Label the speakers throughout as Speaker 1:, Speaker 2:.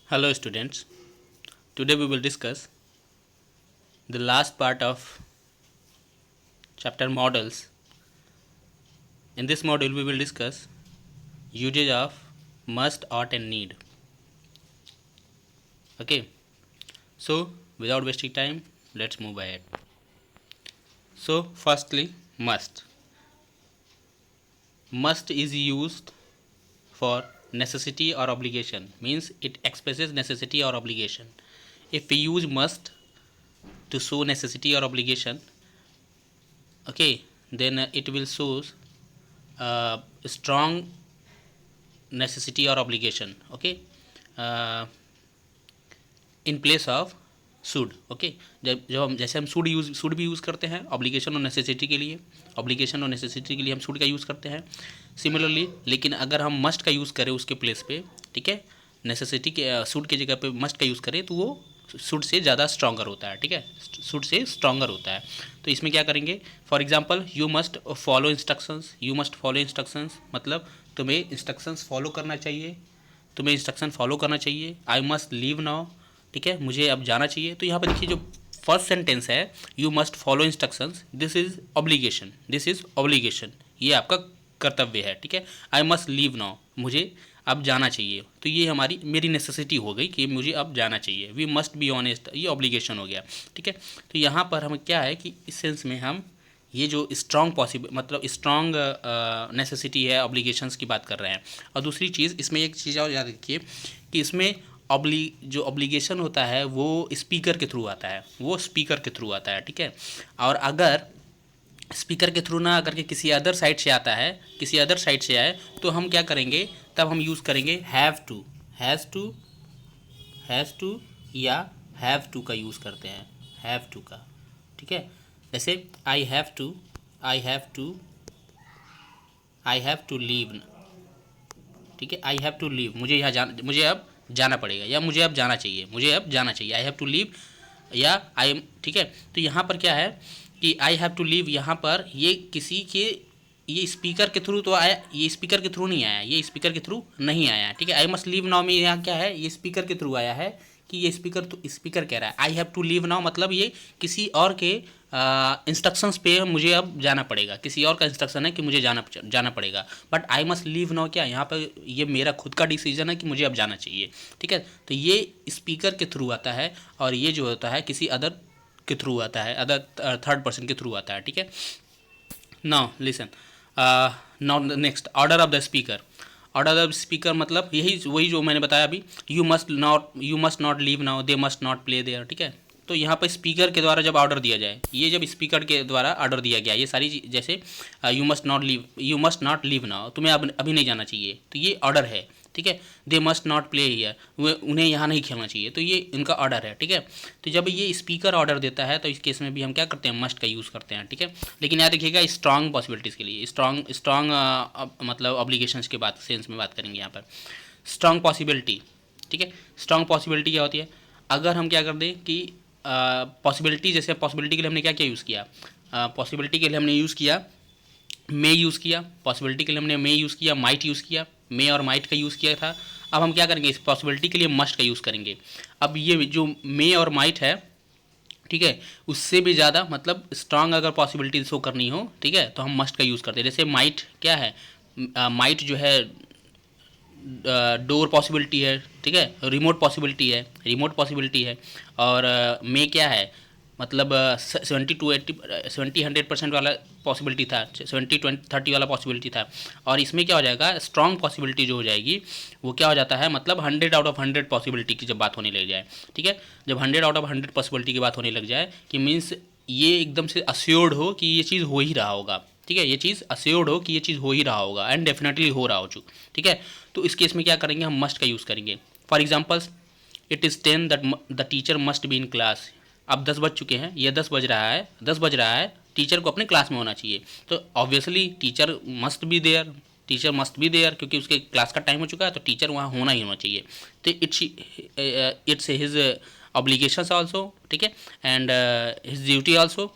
Speaker 1: Hello students, today we will discuss the last part of chapter models. In this module we will discuss usage of must, ought and need. Okay, so without wasting time, let's move ahead. So firstly, must. Must is used for necessity or obligation, means it expresses necessity or obligation. If we use must to show necessity or obligation, okay, then it will show strong necessity or obligation, okay, uh, in place of should, okay. जब हम जैसे हम should भी use करते हैं obligation और necessity के लिए, ऑब्लिगेशन और नेसेसिटी के लिए हम शुड का यूज़ करते हैं सिमिलरली। लेकिन अगर हम मस्ट का यूज़ करें उसके प्लेस पे, ठीक है, नेसेसिटी के शुड की जगह पे मस्ट का यूज़ करें तो वो शुड से ज़्यादा स्ट्रॉन्गर होता है, ठीक है, शुड से स्ट्रॉन्गर होता है। तो इसमें क्या करेंगे, for example you must follow instructions, you must follow instructions मतलब तुम्हें इंस्ट्रक्शंस फॉलो करना चाहिए, तुम्हें इंस्ट्रक्शन फॉलो करना चाहिए। आई मस्ट लीव नाउ, ठीक है, मुझे अब जाना चाहिए। तो यहाँ पर देखिए जो फर्स्ट सेंटेंस है, you must follow instructions, this is obligation, this is obligation, ये आपका कर्तव्य है, ठीक है। आई मस्ट लीव नाउ, मुझे अब जाना चाहिए, तो ये हमारी मेरी नेसेसिटी हो गई कि मुझे अब जाना चाहिए। वी मस्ट बी ऑनेस्ट, ये ऑब्लिगेशन हो गया, ठीक है। तो यहाँ पर हम क्या है कि इस सेंस में हम ये जो स्ट्रॉन्ग पॉसिबल मतलब स्ट्रॉन्ग नेसेसिटी है ऑब्लिगेशंस की बात कर रहे हैं। और दूसरी चीज़ इसमें एक चीज़ और याद रखिए कि इसमें जो ऑब्लिगेशन होता है वो स्पीकर के थ्रू आता है, वो स्पीकर के थ्रू आता है, ठीक है। और अगर स्पीकर के थ्रू ना अगर के किसी अदर साइड से आता है, किसी अदर साइड से आए, तो हम क्या करेंगे, तब हम यूज़ करेंगे हैव टू, हैज़ टू या हैव टू का यूज़ करते हैं, हैव टू का, ठीक है। जैसे I have to, I have to, I have to leave, ठीक है, आई हैव टू लीव, मुझे अब जाना पड़ेगा या मुझे अब जाना चाहिए, मुझे अब जाना चाहिए, आई हैव टू लीव या आई एम, ठीक है। तो यहाँ पर क्या है कि आई हैव टू लीव, यहाँ पर ये किसी के, ये स्पीकर के थ्रू तो आया, ये स्पीकर के थ्रू नहीं आया, ये स्पीकर के थ्रू नहीं आया, ठीक है। आई मस्ट लीव नाउ में यहाँ क्या है, ये स्पीकर के थ्रू आया है कि ये स्पीकर, तो स्पीकर कह रहा है I have to leave now मतलब ये किसी और के इंस्ट्रक्शंस पे मुझे अब जाना पड़ेगा, किसी और का इंस्ट्रक्शन है कि मुझे जाना पड़ेगा। But I must leave now क्या, यहाँ पर ये मेरा खुद का डिसीजन है कि मुझे अब जाना चाहिए, ठीक है। तो ये स्पीकर के थ्रू आता है और ये जो होता है किसी अदर के थ्रू आता है, अदर थर्ड पर्सन के थ्रू आता है, ठीक है। Now listen, now next, order of the speaker. Order of speaker मतलब यही वही जो मैंने बताया अभी, you must not leave now, they must not play there, ठीक है। तो यहाँ पर स्पीकर के द्वारा जब ऑर्डर दिया जाए, ये जब स्पीकर के द्वारा ऑर्डर दिया गया, ये सारी जैसे you must not leave now, तुम्हें अब अभी नहीं जाना चाहिए, तो ये ऑर्डर है, ठीक है। दे मस्ट नॉट प्ले हियर, उन्हें यहाँ नहीं खेलना चाहिए, तो ये इनका ऑर्डर है, ठीक है। तो जब ये स्पीकर ऑर्डर देता है तो इस केस में भी हम क्या करते हैं, मस्ट का यूज़ करते हैं, ठीक है। लेकिन याद रखिएगा स्ट्रॉन्ग पॉसिबिलिटीज़ के लिए, स्ट्रॉन्ग मतलब ऑब्लिगेशंस के बात सेंस में बात करेंगे यहाँ पर। स्ट्रॉन्ग पॉसिबिलिटी, ठीक है। स्ट्रॉन्ग पॉसिबिलिटी क्या होती है, अगर हम क्या कर दें कि पॉसिबिलिटी, जैसे पॉसिबिलिटी के लिए हमने क्या क्या यूज़ किया, पॉसिबिलिटी के लिए हमने यूज़ किया मे यूज़ किया, पॉसिबिलिटी के लिए हमने मे यूज़ किया, माइट यूज़ किया, मे और माइट का यूज़ किया था। अब हम क्या करेंगे, इस पॉसिबिलिटी के लिए मस्ट का यूज़ करेंगे। अब ये जो मे और माइट है, ठीक है, उससे भी ज़्यादा मतलब स्ट्रांग अगर पॉसिबिलिटी शो करनी हो, ठीक है, तो हम मस्ट का यूज़ करते हैं। जैसे माइट क्या है, माइट जो है डोर पॉसिबिलिटी है, ठीक है, रिमोट पॉसिबिलिटी है। और मे क्या है, मतलब 70-80-70-100% वाला पॉसिबिलिटी था, 70-20-30 वाला पॉसिबिलिटी था। और इसमें क्या हो जाएगा, स्ट्रॉन्ग पॉसिबिलिटी जो हो जाएगी वो क्या हो जाता है, मतलब 100 आउट ऑफ 100 पॉसिबिलिटी की जब बात होने लग जाए, ठीक है। जब 100 आउट ऑफ 100 पॉसिबिलिटी की बात होने लग जाए कि मीन्स ये एकदम से अश्योर्ड हो कि ये चीज़ हो ही रहा होगा, ठीक है, ये चीज़ अश्योर्ड हो कि ये चीज़ हो ही रहा होगा एंड डेफिनेटली हो रहा हो चुका, ठीक है। तो इस केस में क्या करेंगे, हम मस्ट का यूज़ करेंगे। For examples, it is 10 that the teacher must be in class. अब 10 बज चुके हैं, ये 10 बज रहा है, 10 बज रहा है, टीचर को अपने क्लास में होना चाहिए। तो obviously teacher must be there, teacher must be there क्योंकि उसके क्लास का टाइम हो चुका है, तो टीचर वहाँ होना ही होना चाहिए। तो इट्स हिज ऑब्लिगेशंस आल्सो, ठीक है, एंड हिज ड्यूटी आल्सो।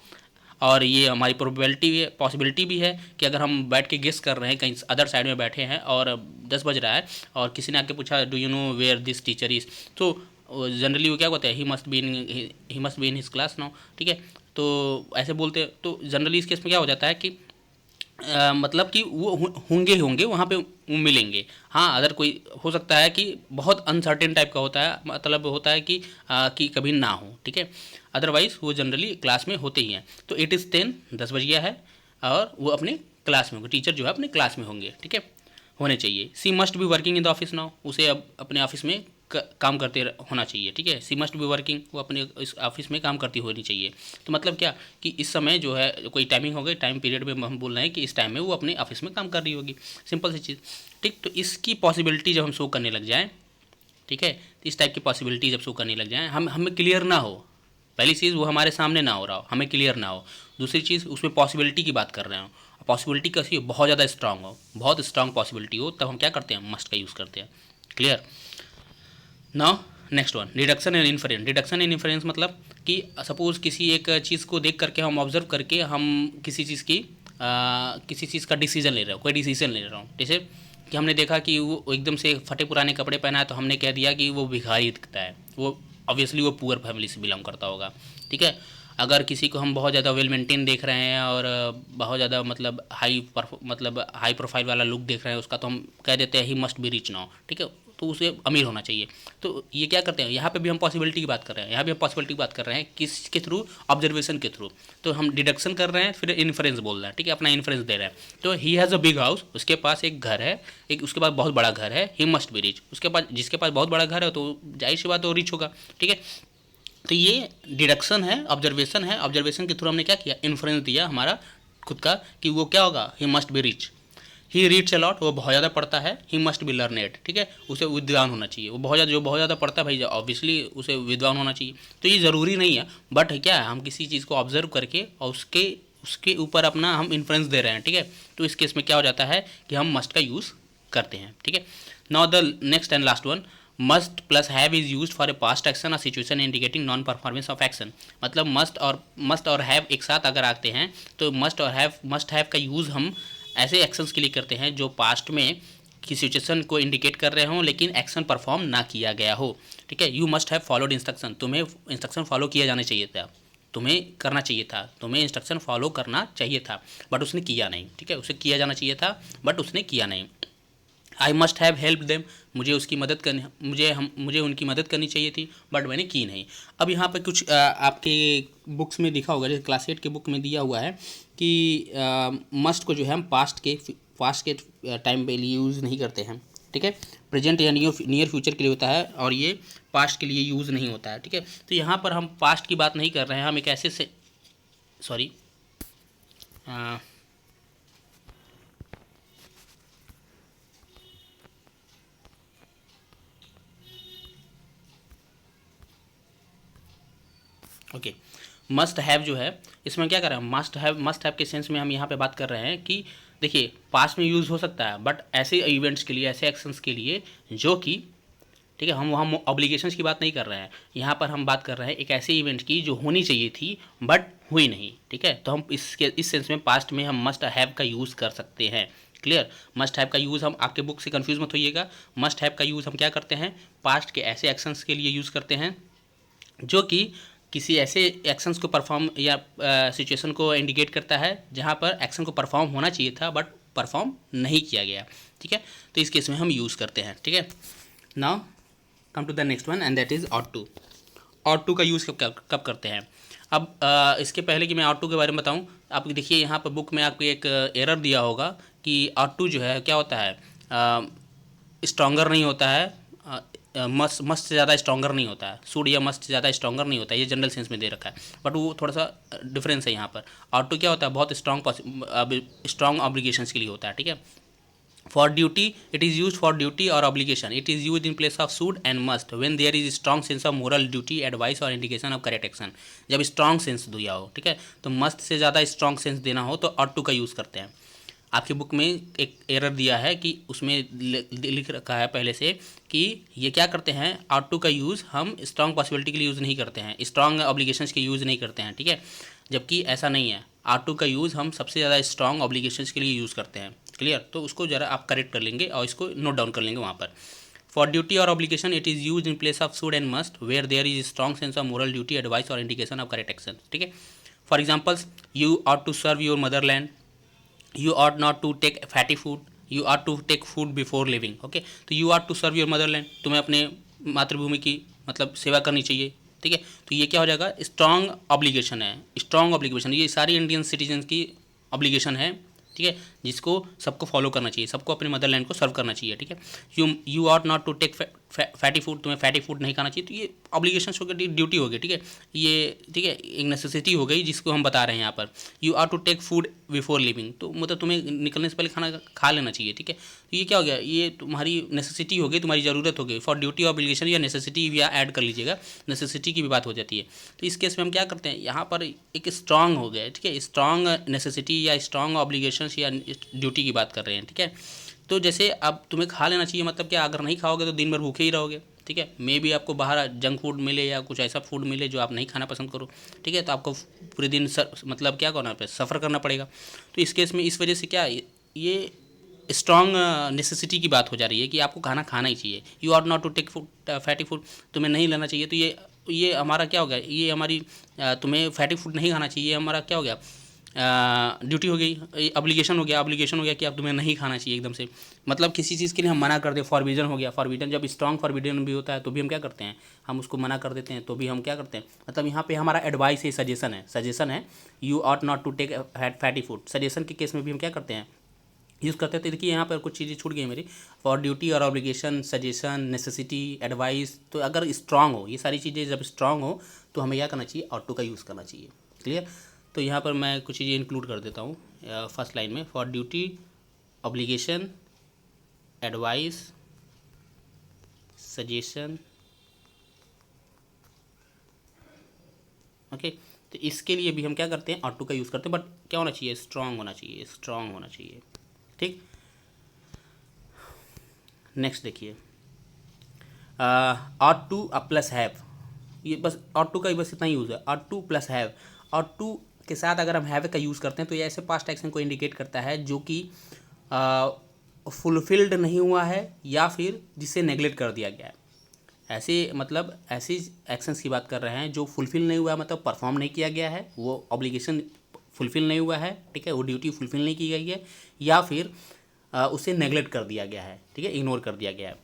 Speaker 1: और ये हमारी प्रोबेबिलिटी भी है, पॉसिबिलिटी भी है कि अगर हम बैठ के गेस कर रहे हैं कहीं अदर साइड में बैठे हैं और 10 बज रहा है और किसी ने आके पूछा do you know where this teacher is, तो जनरली वो क्या होता है he must be in his class now, ठीक है। तो ऐसे बोलते हैं, तो जनरली इस केस में क्या हो जाता है कि मतलब कि वो होंगे वहाँ पे वो मिलेंगे। हाँ, अगर कोई हो सकता है कि बहुत अनसर्टेन टाइप का होता है, मतलब होता है कि कभी ना हो, ठीक है। अदरवाइज़ वो जनरली क्लास में होते ही हैं। तो इट इज़ 10, 10 बज गया है और वो अपने क्लास में होंगे, टीचर जो है अपने क्लास में होंगे, ठीक है, होने चाहिए। She must be working in the office now, उसे अब अपने ऑफिस में काम करते होना चाहिए, ठीक है। सी मस्ट बी वर्किंग, वो अपने इस ऑफिस में काम करती होनी चाहिए। तो मतलब क्या कि इस समय जो है कोई टाइमिंग हो गई, टाइम पीरियड में हम बोल रहे हैं कि इस टाइम में वो अपने ऑफिस में काम कर रही होगी, सिंपल सी चीज़, ठीक। तो इसकी पॉसिबिलिटी जब हम शो करने लग जाएँ, ठीक है, तो इस टाइप की पॉसिबिलिटी जब शो करने लग जाएँ, हमें क्लियर ना हो, पहली चीज़ वो हमारे सामने ना हो रहा हो, हमें क्लियर ना हो। दूसरी चीज़ उसमें पॉसिबिलिटी की बात कर रहे हो, पॉसिबिलिटी कैसी हो, बहुत ज़्यादा स्ट्रांग हो, बहुत स्ट्रांग पॉसिबिलिटी हो, तब हम क्या करते हैं, मस्ट का यूज़ करते हैं। Clear. Now next one, deduction and inference. Deduction and inference मतलब कि सपोज़ किसी एक चीज़ को देख करके, हम ऑब्जर्व करके हम किसी चीज़ का डिसीजन ले रहे हो, कोई डिसीजन ले रहा हूँ, जैसे कि हमने देखा कि वो एकदम से फटे पुराने कपड़े पहना है, तो हमने कह दिया कि वो भिखारी दिखता है, वो ऑब्वियसली वो पुअर फैमिली से बिलोंग करता होगा, ठीक है। अगर किसी को हम बहुत ज़्यादा वेल मेंटेन देख रहे हैं और बहुत ज़्यादा मतलब हाई प्रोफाइल वाला लुक देख रहे हैं उसका, तो हम कह देते हैं ही मस्ट बी रिच नाउ, ठीक है, तो उसे अमीर होना चाहिए। तो ये क्या करते हैं, यहाँ पे भी हम पॉसिबिलिटी की बात कर रहे हैं, यहाँ भी हम पॉसिबिलिटी की बात कर रहे हैं, किसके थ्रू, ऑब्जर्वेशन के थ्रू। तो हम डिडक्शन कर रहे हैं, फिर इन्फ्रेंस बोल रहे हैं, ठीक है, अपना इन्फ्रेंस दे रहे हैं। तो he has a big house, उसके पास एक घर है, एक उसके पास बहुत बड़ा घर है, ही मस्ट बी रिच, उसके पास जिसके पास बहुत बड़ा घर है तो जाहिर सी बात वो रिच होगा, ठीक है। तो ये डिडक्शन है, ऑब्जर्वेशन है, ऑब्जर्वेशन के थ्रू हमने क्या किया, इन्फ्रेंस दिया हमारा खुद का कि वो क्या होगा, he must be rich. He reads a lot, वो बहुत ज़्यादा पढ़ता है, ही मस्ट बी लर्नेड, ठीक है, उसे विद्वान होना चाहिए, वो बहुत ज़्यादा पढ़ता है भाई, ऑब्वियसली उसे विद्वान होना चाहिए। तो ये ज़रूरी नहीं है, बट क्या है, हम किसी चीज़ को ऑब्जर्व करके और उसके ऊपर अपना हम इन्फ्रेंस दे रहे हैं, ठीक है। तो इस केस में क्या हो जाता है कि हम मस्ट का यूज़ करते हैं, ठीक है। Now the next and last one, must plus have is use for a past action और situation indicating non performance of action. मतलब मस्ट और हैव एक साथ अगर आते हैं तो मस्ट हैव का यूज़ हम ऐसे एक्शंस के लिए करते हैं जो पास्ट में किसी सिचुएशन को इंडिकेट कर रहे हों लेकिन एक्शन परफॉर्म ना किया गया हो, ठीक है। You must have followed instruction, तुम्हें इंस्ट्रक्शन फॉलो किया जाना चाहिए था, तुम्हें करना चाहिए था, तुम्हें इंस्ट्रक्शन फॉलो करना चाहिए था, बट उसने किया नहीं, ठीक है, उसे किया जाना चाहिए था बट उसने किया नहीं। I must have help them, मुझे उनकी मदद करनी चाहिए थी बट मैंने की नहीं। अब यहाँ पर कुछ आपके बुक्स में दिखा होगा, जैसे क्लास 8 के बुक में दिया हुआ है कि मस्ट को जो है हम पास्ट के टाइम पे लिए यूज़ नहीं करते हैं, ठीक है, प्रेजेंट या नियर फ्यूचर के लिए होता है और ये पास्ट के लिए यूज़ नहीं होता है, ठीक है। तो यहाँ पर हम पास्ट की बात नहीं कर रहे हैं, हम एक ऐसे से सॉरी ओके, मस्ट हैव जो है इसमें क्या कर रहे हैं, मस्ट हैव के सेंस में हम यहाँ पे बात कर रहे हैं कि देखिए पास्ट में यूज़ हो सकता है बट ऐसे इवेंट्स के लिए, ऐसे एक्शंस के लिए जो कि, ठीक है, हम वहाँ ऑब्लिगेशंस की बात नहीं कर रहे हैं, यहाँ पर हम बात कर रहे हैं एक ऐसे इवेंट की जो होनी चाहिए थी बट हुई नहीं, ठीक है। तो हम इस सेंस में पास्ट में हम मस्ट हैव का यूज़ कर सकते हैं। क्लियर। मस्ट हैव का यूज़ हम, आपके बुक से कन्फ्यूज़ मत होइएगा, मस्ट हैव का यूज़ हम क्या करते हैं, पास्ट के ऐसे एक्शंस के लिए यूज़ करते हैं जो कि किसी ऐसे एक्शंस को परफॉर्म या सिचुएशन को इंडिकेट करता है जहाँ पर एक्शन को परफॉर्म होना चाहिए था बट परफॉर्म नहीं किया गया, ठीक है। तो इस केस में हम यूज़ करते हैं, ठीक है। Now come to the next one and that is ought to. Ought to का यूज़ कब करते हैं। अब इसके पहले कि मैं ऑट टू के बारे में बताऊँ, आप देखिए यहाँ पर बुक में आपको एक एरर दिया होगा कि ऑट टू जो है क्या होता है, स्ट्रॉन्गर नहीं होता है, मस्ट से ज़्यादा स्ट्रॉन्गर नहीं होता है, शुड या मस्ट से ज़्यादा स्ट्रॉन्गर नहीं होता है, ये जनरल सेंस में दे रखा है बट वो थोड़ा सा डिफरेंस है यहाँ पर। ऑट टू क्या होता है, बहुत स्ट्रॉन्ग ऑब्लिगेशंस के लिए होता है, ठीक है। For duty, it is use for duty और obligation, it is use in place of should and must when there is strong sense of moral duty, advice और इंडिकेशन ऑफ करेक्ट एक्शन। जब strong sense दिया हो, ठीक है, तो must say ज़्यादा strong sense देना हो तो ऑट टू का यूज़ करते हैं। आपकी बुक में एक एरर दिया है कि उसमें लिख रखा है पहले से कि ये क्या करते हैं, आउट टू का यूज़ हम स्ट्रॉन्ग पॉसिबिलिटी के लिए यूज़ नहीं करते हैं, स्ट्रॉन्ग ऑब्लिगेशंस के यूज़ नहीं करते हैं, ठीक है। जबकि ऐसा नहीं है, आउट टू का यूज़ हम सबसे ज़्यादा स्ट्रॉन्ग ऑब्लिगेशंस के लिए यूज़ करते हैं। क्लियर? तो उसको ज़रा आप करेक्ट कर लेंगे और इसको नोट डाउन कर लेंगे वहाँ पर। फॉर ड्यूटी और obligation it is use in place of should and must where there is strong sense of moral duty, advice और इंडिकेशन ऑफ करेक्ट एक्शन, ठीक है। For examples, you ought to serve your motherland, you ought not to take fatty food, you ought to take food before living, okay. तो you ought to serve your motherland, तुम्हें अपने मातृभूमि की मतलब सेवा करनी चाहिए, ठीक है। तो ये क्या हो जाएगा, स्ट्रॉन्ग ऑब्लिगेशन है, स्ट्रॉन्ग ऑब्लिगेशन, ये सारी इंडियन सिटीजन की ऑब्लिगेशन है, ठीक है, जिसको सबको फॉलो करना चाहिए, सबको अपने मदरलैंड को सर्व करना चाहिए, ठीक है। You ought not to take fatty food, तुम्हें फैटी फूड नहीं खाना चाहिए। तो ये ऑब्लिगेशन हो गई, ड्यूटी हो गई, ठीक है, ये ठीक है एक नेसेसिटी हो गई जिसको हम बता रहे हैं यहाँ पर। You are to take food before leaving, तो मतलब तुम्हें निकलने से पहले खाना खा लेना चाहिए, ठीक है। तो ये क्या हो गया, ये तुम्हारी नेसेसिटी हो गई, तुम्हारी ज़रूरत हो गई। फॉर ड्यूटी ऑब्लिगेशन या नेसेसिटी या ऐड कर लीजिएगा, नेसेसिटी की भी बात हो जाती है। तो इस केस में हम क्या करते हैं, यहाँ पर एक स्ट्रॉन्ग हो गया, ठीक है, स्ट्रॉन्ग नेसेसिटी या स्ट्रॉन्ग ऑब्लिगेशन या ड्यूटी की बात कर रहे हैं, ठीक है। तो जैसे अब तुम्हें खा लेना चाहिए, मतलब क्या, अगर नहीं खाओगे तो दिन भर भूखे ही रहोगे, ठीक है। मे भी आपको बाहर जंक फूड मिले या कुछ ऐसा फूड मिले जो आप नहीं खाना पसंद करो, ठीक है, तो आपको पूरे दिन मतलब क्या करना पे सफ़र करना पड़ेगा। तो इस केस में इस वजह से क्या ये स्ट्रॉन्ग नेसेसिटी की बात हो जा रही है कि आपको खाना खाना ही चाहिए। You are not to take food fatty food, तुम्हें नहीं लेना चाहिए। तो ये हमारा क्या हो गया, ये हमारी तुम्हें फैटी फूड नहीं खाना चाहिए, हमारा क्या हो गया, ड्यूटी हो गई, ऑब्लिगेशन हो गया, ऑब्लिगेशन हो गया कि आप तुम्हें नहीं खाना चाहिए एकदम से। मतलब किसी चीज़ के लिए हम मना कर दें, फॉरबिडन हो गया। फॉरबिडन जब स्ट्रॉन्ग फॉरबिडन भी होता है तो भी हम क्या करते हैं, हम उसको मना कर देते हैं, तो भी हम क्या करते हैं, मतलब यहाँ पे हमारा एडवाइस है, सजेशन है, you ought not to take fatty food. Suggestion के केस में भी हम क्या करते हैं, यूज़ करते हैं। तो देखिए यहाँ पर कुछ चीज़ें छूट गई मेरी, फॉर ड्यूटी और ऑब्लिगेशन, सजेशन, नेसेसिटी, एडवाइस। तो अगर स्ट्रांग हो, ये सारी चीज़ें जब स्ट्रांग हो तो हमें क्या करना चाहिए, ऑट टू का यूज़ करना चाहिए। क्लियर? तो यहाँ पर मैं कुछ चीज़ें इंक्लूड कर देता हूँ फर्स्ट लाइन में, for duty, obligation, advice, suggestion, okay. तो इसके लिए भी हम क्या करते हैं, ऑट टू का यूज़ करते हैं, बट क्या होना चाहिए, स्ट्रांग होना चाहिए, स्ट्रांग होना चाहिए, ठीक। नेक्स्ट देखिए, ऑट टू प्लस हैव, ये बस ऑट टू का ही बस इतना ही यूज़ है, ought to plus have. Ought to के साथ अगर हम हैव का यूज़ करते हैं तो ये ऐसे पास्ट एक्शन को इंडिकेट करता है जो कि फुलफिल्ड नहीं हुआ है या फिर जिसे नेगलेक्ट कर दिया गया है। ऐसे मतलब ऐसी एक्शंस की बात कर रहे हैं जो फुलफिल नहीं हुआ है, मतलब परफॉर्म नहीं किया गया है, वो ऑब्लिगेशन फुलफिल नहीं हुआ है, ठीक है, वो ड्यूटी फुलफिल नहीं की गई है, या फिर उसे नेगलेक्ट कर दिया गया है, ठीक है, इग्नोर कर दिया गया है।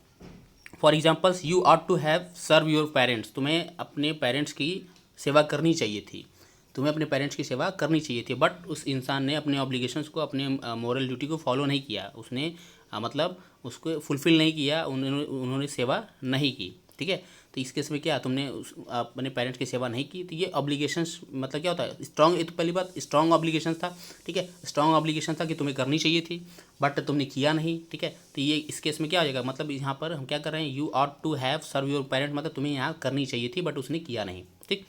Speaker 1: For examples, you ought to have serve your parents, तुम्हें अपने पेरेंट्स की सेवा करनी चाहिए थी, तुम्हें अपने पेरेंट्स की सेवा करनी चाहिए थी, बट उस इंसान ने अपने ऑब्लिगेशंस को, अपने मोरल ड्यूटी को फॉलो नहीं किया, उसने मतलब उसको फुलफिल नहीं किया, उन्होंने सेवा नहीं की, ठीक है। तो इस केस में क्या, तुमने अपने पेरेंट्स की सेवा नहीं की, तो ये ऑब्लिगेशंस मतलब क्या होता है, स्ट्रॉन्ग। ये तो पहली बात स्ट्रॉन्ग ऑब्लिगेशंस था, ठीक है, स्ट्रॉन्ग ऑब्लिगेशन था कि तुम्हें करनी चाहिए थी बट तुमने किया नहीं, ठीक है। तो ये इस केस में क्या हो जाएगा, मतलब यहाँ पर हम क्या कर रहे हैं, you ought to have serve your parent, मतलब तुम्हें यहाँ करनी चाहिए थी बट उसने किया नहीं, ठीक।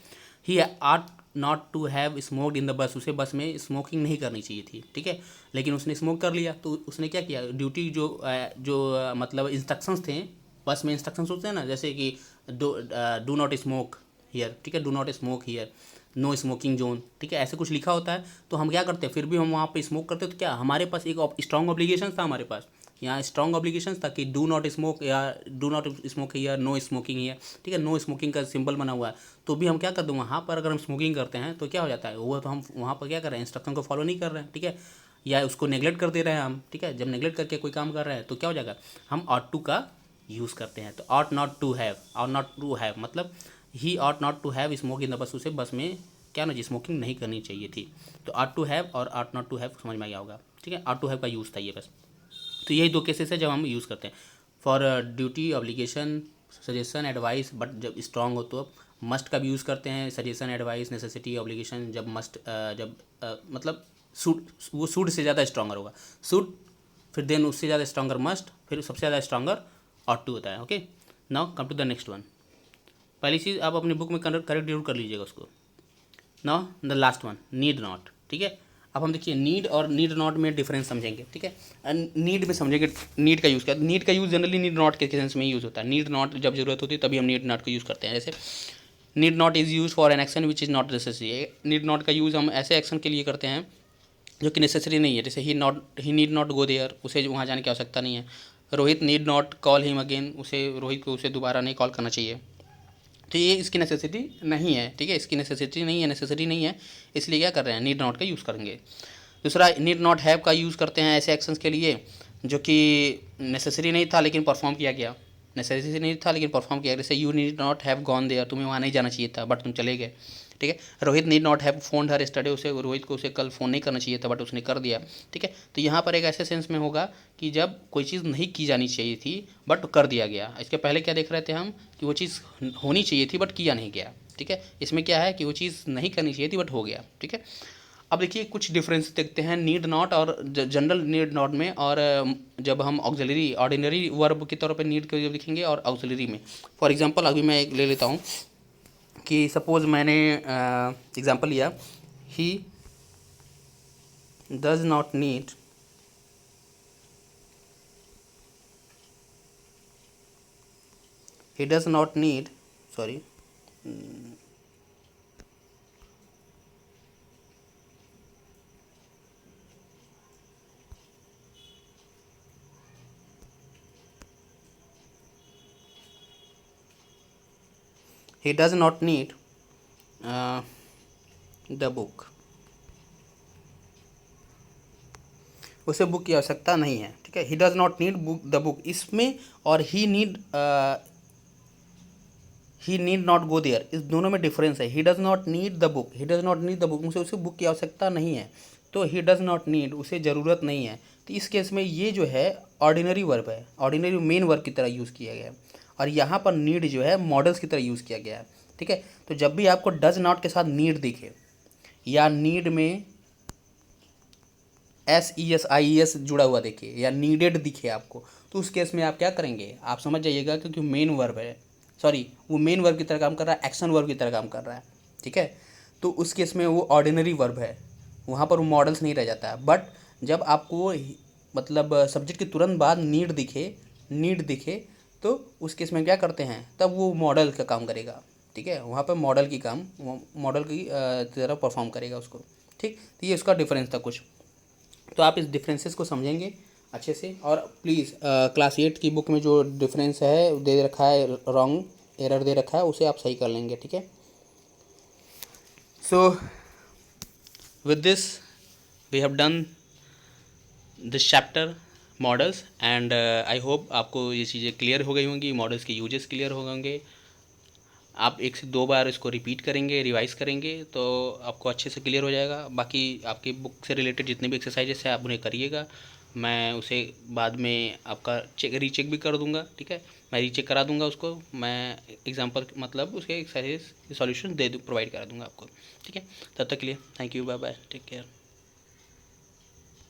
Speaker 1: He ought not to have smoked in the bus, उसे बस में स्मोकिंग नहीं करनी चाहिए थी, ठीक है, लेकिन उसने स्मोक कर लिया। तो उसने क्या किया, ड्यूटी जो मतलब इंस्ट्रक्शंस थे, बस में इंस्ट्रक्शंस होते हैं ना, जैसे कि डू नॉट स्मोक हियर, ठीक है, do not smoke here, no smoking zone, ठीक है, ऐसे कुछ लिखा होता है। तो हम क्या करते हैं, फिर भी हम वहाँ पे स्मोक करते हैं, तो क्या हमारे पास एक स्ट्रॉन्ग ऑब्लिगेशन था, हमारे पास यहाँ स्ट्रॉन्ग ऑब्लिगेशन था कि डू नॉट स्मोक या do not smoke here, no smoking here, ठीक है, नो स्मोकिंग का सिंबल बना हुआ है। तो भी हम क्या कर दूँ, वहाँ पर अगर हम स्मोकिंग करते हैं तो क्या हो जाता है, वो तो हम वहाँ पर क्या कर रहे हैं, इंस्ट्रक्शन को फॉलो नहीं कर रहे हैं, ठीक है, या उसको नेगलेक्ट कर दे रहे हैं हम, ठीक है। जब नेगलेक्ट करके कोई काम कर रहे हैं तो क्या हो जाएगा, हम ऑट टू का यूज़ करते हैं। तो ought not to have, ought not to have मतलब he ought not to have smoke in the bus, उसे बस में क्या ना जी स्मोकिंग नहीं करनी चाहिए थी। तो ऑट टू हैव और ऑट नॉट टू हैव समझ में आ गया होगा, ठीक है, ऑट टू हैव का यूज़ था ये बस। तो यही दो केसेस है जब हम यूज़ करते हैं, for duty, obligation, suggestion, advice, but जब स्ट्रॉन्ग हो तो मस्ट का भी यूज़ करते हैं, सजेशन, एडवाइस, नेसेसिटी, ऑब्लिगेशन, जब मस्ट जब मतलब सूट, वो सूट से ज़्यादा स्ट्रॉन्गर होगा, सूट, फिर देन उससे ज़्यादा स्ट्रॉन्गर मस्ट, फिर सबसे ज़्यादा स्ट्रॉन्गर ऑट टू होता है। Okay, now come to the next one. पहली चीज़ आप अपनी बुक में करेक्ट जरूर कर लीजिएगा उसको। Now the last one, need not, ठीक है। अब हम देखिए नीड और नीड नॉट में डिफरेंस समझेंगे, ठीक है। नीड में समझेंगे नीड का यूज़ क्या, नीड का यूज़ जनरली नीड नॉट के सेंस में यूज़ होता है। नीड नॉट जब जरूरत होती है तभी हम नीड नॉट का यूज़ करते हैं। जैसे need not is use for an action which is not necessary. Need not का यूज़ हम ऐसे एक्शन के लिए करते हैं जो कि नेसेसरी नहीं है। जैसे ही नीड नॉट गो देयर, उसे वहाँ जाने की आवश्यकता नहीं है। Rohit need not call him again, Rohit को उसे दोबारा नहीं कॉल करना चाहिए। तो ये इसकी नेसेसिटी नहीं है, ठीक है, इसकी नेसेसिटी नहीं है, नेसेसरी नहीं है, इसलिए क्या कर रहे हैं, नीड नॉट का यूज़ करेंगे। दूसरा नीड नॉट हैव का यूज़ करते हैं ऐसे एक्शंस के लिए जो कि नेसेसरी नहीं था लेकिन परफॉर्म किया गया, नेसेसरी नहीं था लेकिन परफॉर्म किया। जैसे you need not have gone there, तुम्हें वहाँ नहीं जाना चाहिए था बट तुम चले गए, ठीक है। Rohit need not have phone हर स्टडे, रोहित को उसे कल फ़ोन नहीं करना चाहिए था बट उसने कर दिया, ठीक है। तो यहाँ पर एक ऐसे सेंस में होगा कि जब कोई चीज़ नहीं की जानी चाहिए थी बट कर दिया गया। इसके पहले क्या देख रहे थे हम कि वो चीज़ होनी चाहिए थी बट किया नहीं गया, ठीक है। इसमें क्या है कि वो चीज़ नहीं करनी चाहिए थी बट हो गया, ठीक है। अब देखिए कुछ डिफरेंस देखते हैं नीड नॉट और जनरल नीड नॉट में, और जब हम ऑक्सिलरी ऑर्डिनरी वर्ब के तौर पे नीड को जब लिखेंगे और ऑक्सिलरी में। फॉर एग्जांपल अभी मैं एक ले लेता हूँ कि सपोज़ मैंने एग्जांपल लिया, he does not need sorry, he does not need the book, उसे बुक की आवश्यकता नहीं है, ठीक है। He does not need book the book, इसमें और ही नीड नॉट गो देयर, इस दोनों में डिफरेंस है। He does not need the book, he does not need the book, उसे बुक की आवश्यकता नहीं है, तो ही डज नॉट नीड, उसे ज़रूरत नहीं है। तो इस केस में ये जो है ऑर्डिनरी वर्ब है, ऑर्डिनरी मेन वर्ब की तरह यूज़ किया गया है, और यहाँ पर नीड जो है मॉडल्स की तरह यूज़ किया गया है, ठीक है। तो जब भी आपको डज नॉट के साथ नीड दिखे या नीड में SES जुड़ा हुआ दिखे या नीडेड दिखे आपको, तो उस केस में आप क्या करेंगे, आप समझ जाइएगा क्योंकि मेन वर्ब है, सॉरी वो मेन वर्ब की तरह काम कर रहा है, एक्शन वर्ब की तरह काम कर रहा है, ठीक है। तो उस केस में वो ऑर्डिनरी वर्ब है, वहाँ पर वो मॉडल्स नहीं रह जाता है। बट जब आपको मतलब सब्जेक्ट के तुरंत बाद नीड दिखे तो उस केस में क्या करते हैं, तब वो मॉडल का काम करेगा, ठीक है। वहाँ पर मॉडल की तरह परफॉर्म करेगा उसको, ठीक। तो ये उसका डिफरेंस था कुछ। तो आप इस डिफरेंसेस को समझेंगे अच्छे से, और प्लीज़ क्लास 8 की बुक में जो डिफरेंस है दे रखा है, रॉन्ग एरर दे रखा है, उसे आप सही कर लेंगे, ठीक है। So with this we have done this chapter modals, and I hope आपको ये चीज़ें क्लियर हो गई होंगी, मॉडल्स के यूजेस क्लियर हो होंगे। आप 1 से 2 बार इसको रिपीट करेंगे, रिवाइज करेंगे तो आपको अच्छे से क्लियर हो जाएगा। बाकी आपकी बुक से रिलेटेड जितने भी एक्सरसाइजेस हैं आप उन्हें करिएगा, मैं उसे बाद में आपका रीचेक भी कर दूंगा, ठीक है। मैं रीचेक करा दूंगा उसको, मैं एग्जांपल मतलब उसके एक्सरसाइज सॉल्यूशन प्रोवाइड करा दूंगा आपको, ठीक है। तब तक के लिए thank you, bye bye, take care.